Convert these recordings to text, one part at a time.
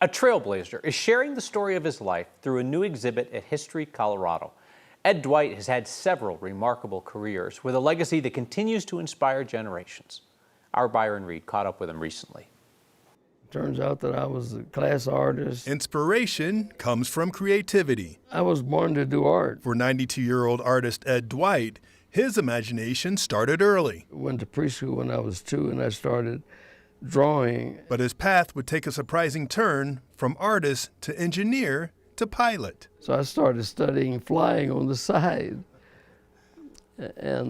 A trailblazer is sharing the story of his life through a new exhibit at History Colorado. Ed Dwight has had several remarkable careers with a legacy that continues to inspire generations. Our Byron Reed caught up with him recently. Turns out that I was a class artist. Inspiration comes from creativity. I was born to do art. For 92-year-old artist Ed Dwight, his imagination started early. Went to preschool when I was 2 and I started drawing. But his path would take a surprising turn from artist to engineer to pilot. So I started studying flying on the side. And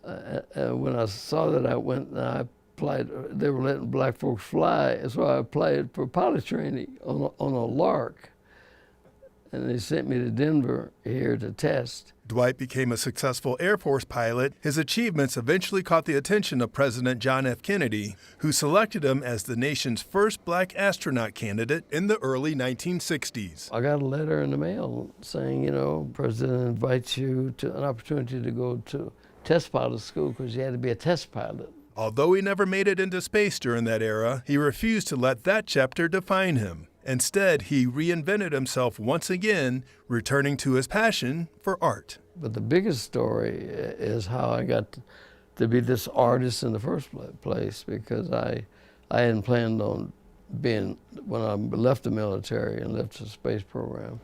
when I saw that, I went and I applied. They were letting black folks fly, so I applied for pilot training on a lark. And they sent me to Denver here to test. Dwight became a successful Air Force pilot. His achievements eventually caught the attention of President John F. Kennedy, who selected him as the nation's first black astronaut candidate in the early 1960s. I got a letter in the mail saying, you know, President invites you to an opportunity to go to test pilot school because you had to be a test pilot. Although he never made it into space during that era, he refused to let that chapter define him. Instead, he reinvented himself once again, returning to his passion for art. But the biggest story is how I got to be this artist in the first place, because I hadn't planned on being, when I left the military and left the space program.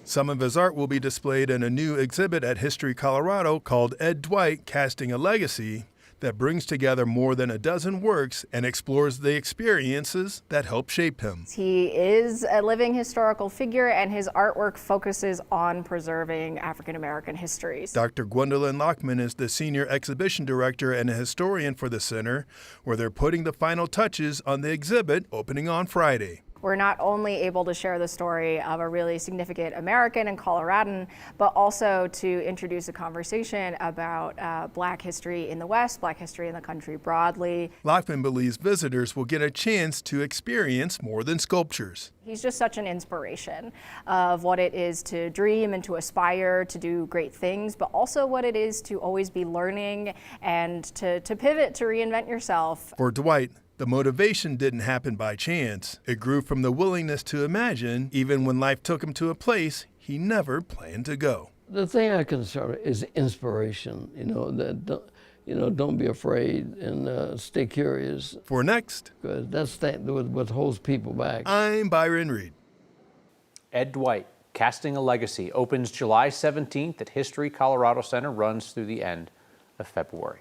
Some of his art will be displayed in a new exhibit at History Colorado called Ed Dwight Casting a Legacy, that brings together more than a dozen works and explores the experiences that helped shape him. He is a living historical figure, and his artwork focuses on preserving African-American histories. Dr. Gwendolyn Lockman is the senior exhibition director and a historian for the center, where they're putting the final touches on the exhibit opening on Friday. We're not only able to share the story of a really significant American and Coloradan, but also to introduce a conversation about Black history in the West, Black history in the country broadly. Lockman believes visitors will get a chance to experience more than sculptures. He's just such an inspiration of what it is to dream and to aspire to do great things, but also what it is to always be learning and to pivot, to reinvent yourself. For Dwight, the motivation didn't happen by chance. It grew from the willingness to imagine, even when life took him to a place he never planned to go. The thing I concern is inspiration. Don't be afraid and stay curious. For Next, because that's what holds people back. I'm Byron Reed. Ed Dwight, Casting a Legacy, opens July 17th at History Colorado Center, runs through the end of February.